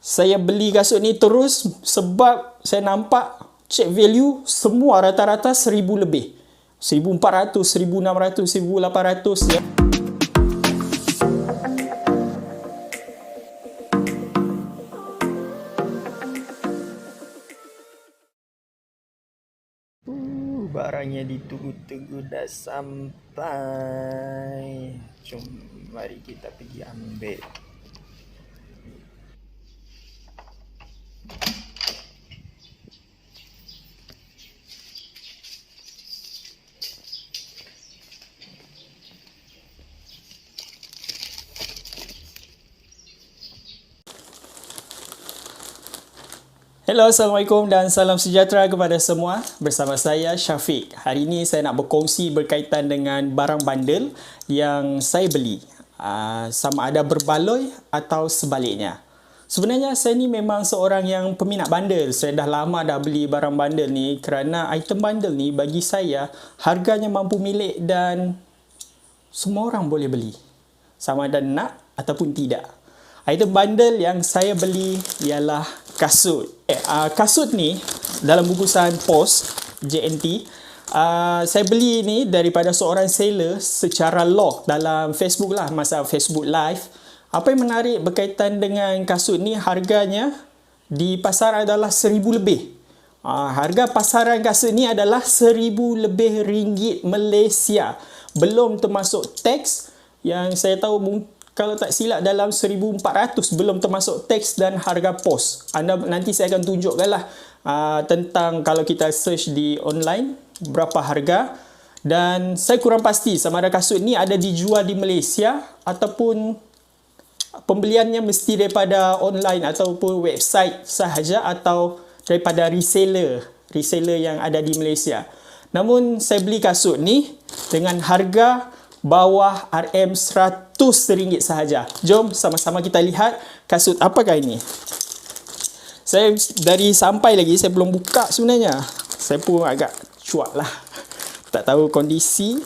Saya beli kasut ni terus sebab saya nampak check value semua rata-rata 1000 lebih. 1400, 1600, 1800 ya. Barangnya ditunggu-tunggu dah sampai. Jom, mari kita pergi ambil. Hello, Assalamualaikum dan salam sejahtera kepada semua. Bersama saya Syafiq. Hari ini saya nak berkongsi berkaitan dengan barang bandel yang saya beli. Sama ada berbaloi atau sebaliknya. Sebenarnya saya ni memang seorang yang peminat bandel. Saya dah lama dah beli barang bandel ni kerana item bandel ni bagi saya harganya mampu milik dan semua orang boleh beli. Sama ada nak ataupun tidak. Item bundle yang saya beli ialah kasut. Kasut ni dalam bungkusan pos JNT. Saya beli ni daripada seorang seller secara log dalam Facebook lah, masa Facebook Live. Apa yang menarik berkaitan dengan kasut ni, harganya di pasar adalah 1000 lebih. Harga pasaran kasut ni adalah 1000 lebih ringgit Malaysia. Belum termasuk teks yang saya tahu kalau tak silap dalam 1400, belum termasuk teks dan harga pos. Nanti saya akan tunjukkanlah tentang kalau kita search di online berapa harga, dan saya kurang pasti sama ada kasut ni ada dijual di Malaysia ataupun pembeliannya mesti daripada online ataupun website sahaja atau daripada reseller yang ada di Malaysia. Namun saya beli kasut ni dengan harga bawah RM100 sahaja. Jom sama-sama kita lihat kasut apakah ini. Saya dari sampai lagi saya belum buka sebenarnya. Saya pun agak cuak lah. Tak tahu kondisi.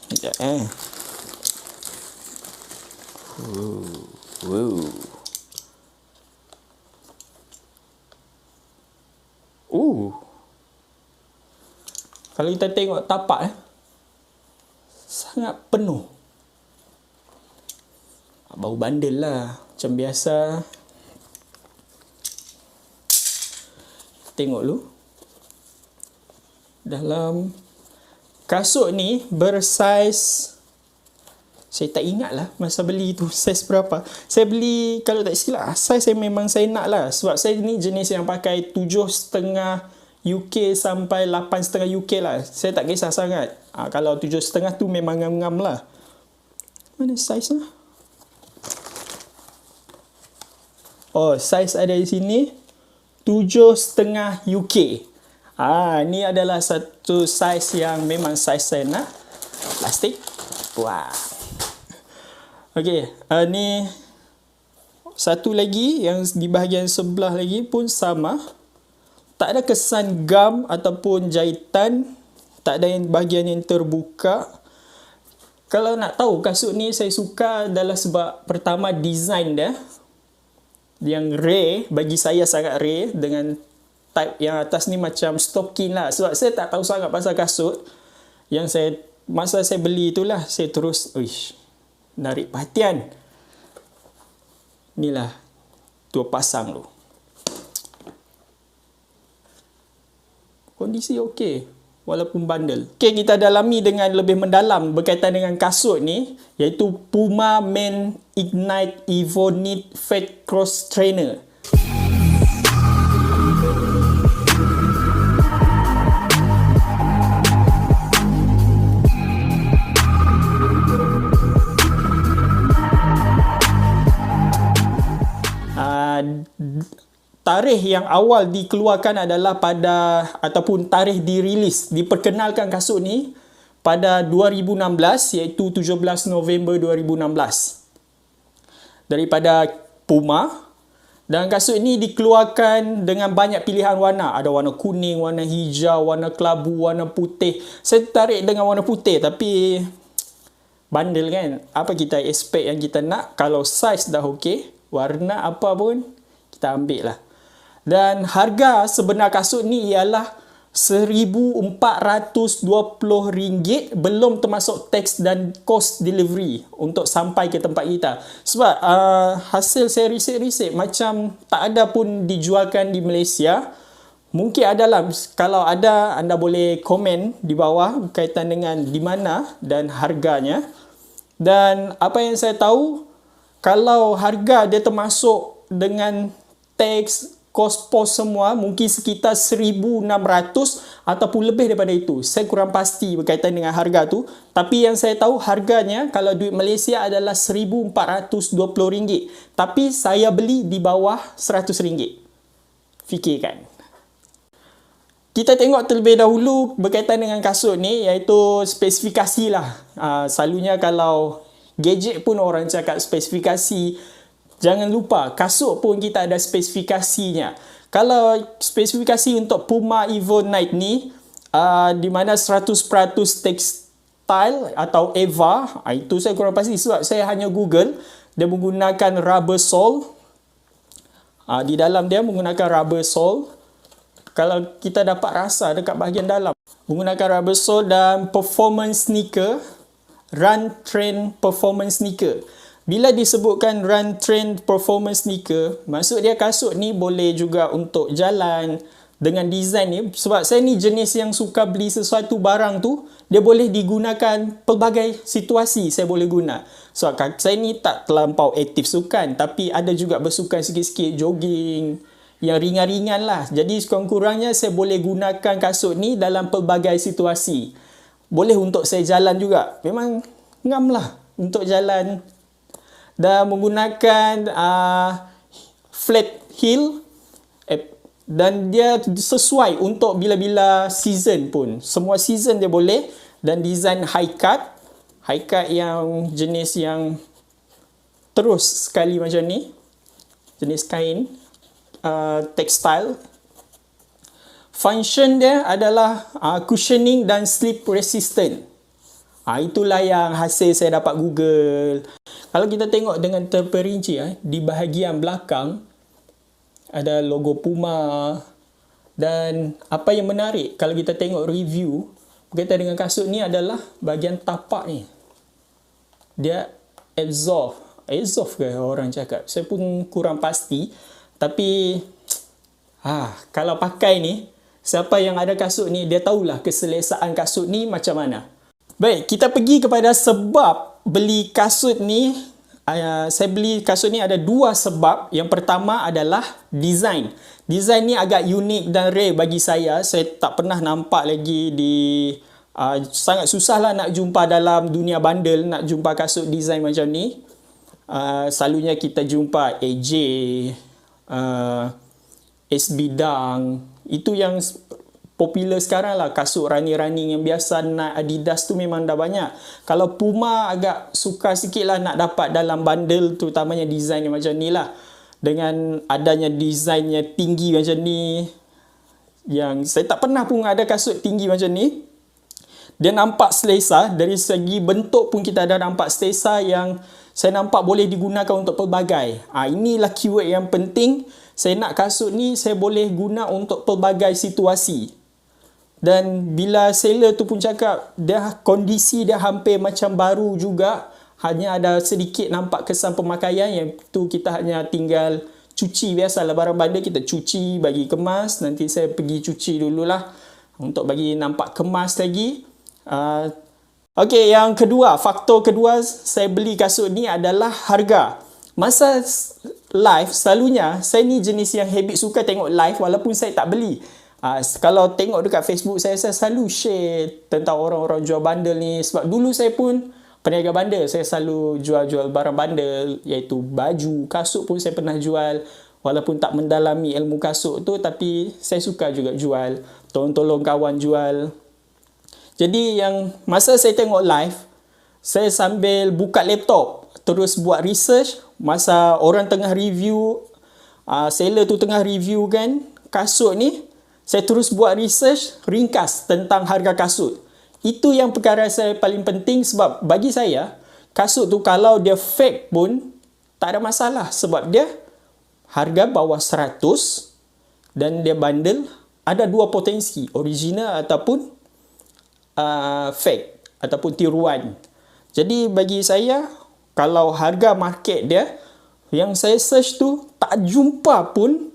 Sekejap Kalau kita tengok tapak sangat penuh. Bau bandel lah. Macam biasa. Tengok dulu. Dalam kasut ni bersaiz, saya tak ingat lah masa beli tu saiz berapa. Saya beli, kalau tak silap, saiz saya memang saya nak lah. Sebab saya ni jenis yang pakai 7,5 UK sampai 8,5 UK lah. Saya tak kisah sangat. Kalau 7,5 tu memang ngam-ngam lah. Mana saiz lah? Oh, saiz ada di sini. 7,5 UK. Ni adalah satu saiz yang memang saiz saya nak. Plastik. Wah. Okey, ni satu lagi yang di bahagian sebelah lagi pun sama. Tak ada kesan gam ataupun jahitan. Tak ada bahagian yang terbuka. Kalau nak tahu kasut ni saya suka adalah sebab pertama design dia. Yang rare, bagi saya sangat rare. Dengan type yang atas ni macam stocking lah. Sebab saya tak tahu sangat pasal kasut. Masa saya beli itulah saya terus narik perhatian. Inilah 2 pasang tu. Kondisi okey walaupun bandel. Okey, kita dalami dengan lebih mendalam berkaitan dengan kasut ni, iaitu Puma Men Ignite Evo Knit Fat Cross Trainer. Tarikh yang awal dikeluarkan adalah ataupun tarikh dirilis, diperkenalkan kasut ni pada 2016, iaitu 17 November 2016. Daripada Puma. Dan kasut ni dikeluarkan dengan banyak pilihan warna. Ada warna kuning, warna hijau, warna kelabu, warna putih. Saya tertarik dengan warna putih, tapi bundle kan. Apa kita expect yang kita nak? Kalau size dah okey, warna apa pun kita ambil lah. Dan harga sebenar kasut ni ialah RM1,420, belum termasuk tax dan cost delivery untuk sampai ke tempat kita. Sebab hasil saya research macam tak ada pun dijualkan di Malaysia. Mungkin adalah, kalau ada anda boleh komen di bawah berkaitan dengan di mana dan harganya. Dan apa yang saya tahu, kalau harga dia termasuk dengan tax, kos pos semua, mungkin sekitar 1,600 ataupun lebih daripada itu. Saya kurang pasti berkaitan dengan harga tu. Tapi yang saya tahu harganya kalau duit Malaysia adalah RM1,420. Tapi saya beli di bawah RM100. Fikirkan. Kita tengok terlebih dahulu berkaitan dengan kasut ni, iaitu spesifikasi lah. Selalunya kalau gadget pun orang cakap spesifikasi. Jangan lupa, kasut pun kita ada spesifikasinya. Kalau spesifikasi untuk Puma Evo Night ni, di mana 100% textile atau EVA, itu saya kurang pasti sebab saya hanya Google. Dia menggunakan rubber sole. Di dalam dia menggunakan rubber sole. Kalau kita dapat rasa dekat bahagian dalam, menggunakan rubber sole dan performance sneaker, run train performance sneaker. Bila disebutkan run train performance sneaker, maksud dia kasut ni boleh juga untuk jalan dengan design ni. Sebab saya ni jenis yang suka beli sesuatu barang tu, dia boleh digunakan pelbagai situasi saya boleh guna. Sebab saya ni tak terlampau aktif sukan, tapi ada juga bersukan sikit-sikit, jogging, yang ringan-ringan lah. Jadi sekurang-kurangnya saya boleh gunakan kasut ni dalam pelbagai situasi. Boleh untuk saya jalan juga. Memang ngam lah untuk jalan. Dan menggunakan flat heel, dan dia sesuai untuk bila-bila season pun. Semua season dia boleh. Dan design high cut yang jenis yang terus sekali macam ni, jenis kain, textile. Function dia adalah cushioning dan slip resistant. Itulah yang hasil saya dapat Google. Kalau kita tengok dengan terperinci, di bahagian belakang ada logo Puma. Dan apa yang menarik kalau kita tengok review berkaitan dengan kasut ni adalah bahagian tapak ni. Dia absorb ke orang cakap. Saya pun kurang pasti. Tapi kalau pakai ni, siapa yang ada kasut ni, dia tahulah keselesaan kasut ni macam mana. Baik, kita pergi kepada sebab beli kasut ni. Saya beli kasut ni ada dua sebab. Yang pertama adalah design. Design ni agak unik dan rare bagi saya. Saya tak pernah nampak lagi di... sangat susah lah nak jumpa dalam dunia bundle, nak jumpa kasut design macam ni. Selalunya kita jumpa AJ, SB Dunk. Itu yang popular sekarang lah, kasut running-running yang biasa nak Adidas tu memang dah banyak. Kalau Puma agak sukar sikit lah nak dapat dalam bundle, terutamanya design yang macam ni lah. Dengan adanya desainnya tinggi macam ni, yang saya tak pernah pun ada kasut tinggi macam ni. Dia nampak selesa, dari segi bentuk pun kita ada nampak selesa, yang saya nampak boleh digunakan untuk pelbagai. Inilah keyword yang penting. Saya nak kasut ni saya boleh guna untuk pelbagai situasi. Dan bila seller tu pun cakap kondisi dia hampir macam baru juga, hanya ada sedikit nampak kesan pemakaian, yang tu kita hanya tinggal cuci. Biasalah barang bandar kita cuci, bagi kemas. Nanti saya pergi cuci dululah untuk bagi nampak kemas lagi. Okey, yang kedua, faktor kedua saya beli kasut ni adalah harga. Masa live, selalunya saya ni jenis yang habit suka tengok live walaupun saya tak beli. Kalau tengok dekat Facebook saya selalu share tentang orang-orang jual bundle ni. Sebab dulu saya pun peniaga bundle. Saya selalu jual-jual barang bundle, iaitu baju, kasut pun saya pernah jual. Walaupun tak mendalami ilmu kasut tu, tapi saya suka juga jual. Tolong-tolong kawan jual. Jadi yang masa saya tengok live, saya sambil buka laptop, terus buat research. Masa orang tengah review, seller tu tengah review kan kasut ni, saya terus buat research ringkas tentang harga kasut. Itu yang perkara saya paling penting, sebab bagi saya kasut tu kalau dia fake pun tak ada masalah, sebab dia harga bawah 100 dan dia bundle. Ada dua potensi, original ataupun fake ataupun tiruan. Jadi bagi saya, kalau harga market dia yang saya search tu tak jumpa pun,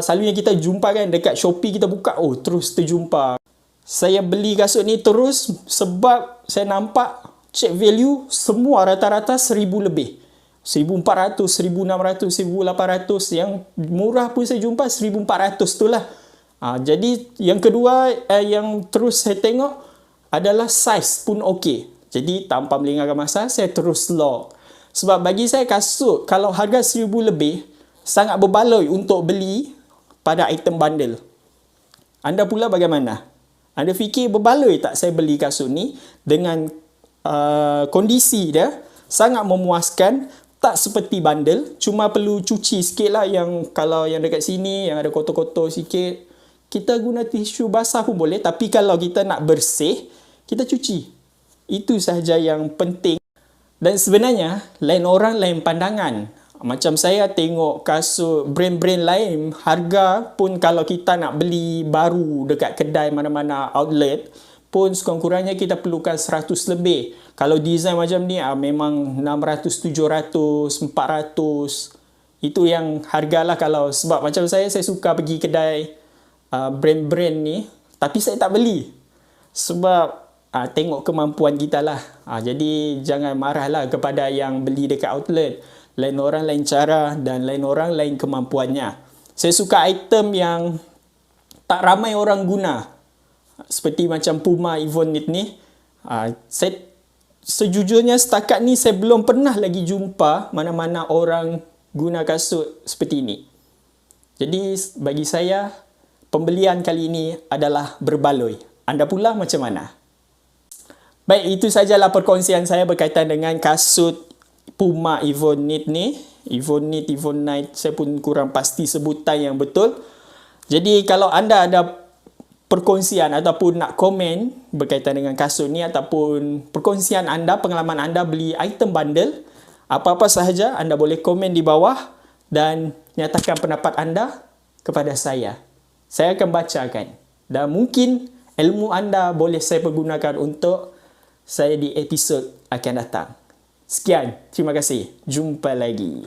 selalunya kita jumpa kan dekat Shopee, kita buka, oh terus terjumpa. Saya beli kasut ni terus sebab saya nampak check value semua rata-rata 1000 lebih. 1400, 1600, 1800. Yang murah pun saya jumpa 1400 tu lah. Jadi yang kedua yang terus saya tengok adalah size pun okey. Jadi tanpa melengahkan masa, saya terus lock. Sebab bagi saya kasut kalau harga 1000 lebih sangat berbaloi untuk beli pada item bundle. Anda pula bagaimana? Anda fikir berbaloi tak saya beli kasut ni dengan kondisi dia sangat memuaskan, tak seperti bundle, cuma perlu cuci sikit lah, yang kalau yang dekat sini yang ada kotor-kotor sikit, kita guna tisu basah pun boleh, tapi kalau kita nak bersih, kita cuci. Itu sahaja yang penting. Dan sebenarnya lain orang lain pandangan. Macam saya tengok kasut brand-brand lain, harga pun kalau kita nak beli baru dekat kedai mana-mana outlet pun sekurang-kurangnya kita perlukan 100 lebih. Kalau design macam ni memang 600, 700, 400. Itu yang hargalah. Kalau sebab macam saya suka pergi kedai brand-brand ni, tapi saya tak beli sebab tengok kemampuan kita lah. Jadi jangan marahlah kepada yang beli dekat outlet. Lain orang lain cara dan lain orang lain kemampuannya. Saya suka item yang tak ramai orang guna, seperti macam Puma Evo Knit ni. Saya sejujurnya setakat ni saya belum pernah lagi jumpa mana-mana orang guna kasut seperti ini. Jadi bagi saya pembelian kali ini adalah berbaloi. Anda pula macam mana? Baik, itu sajalah perkongsian saya berkaitan dengan kasut Puma Evo Knit ni. Evo Knit, Evo Night, saya pun kurang pasti sebutan yang betul. Jadi kalau anda ada perkongsian ataupun nak komen berkaitan dengan kasut ni, ataupun perkongsian anda, pengalaman anda beli item bundle, apa-apa sahaja, anda boleh komen di bawah dan nyatakan pendapat anda kepada saya. Saya akan bacakan dan mungkin ilmu anda boleh saya pergunakan untuk saya di episod akan datang. Sekian, terima kasih. Jumpa lagi.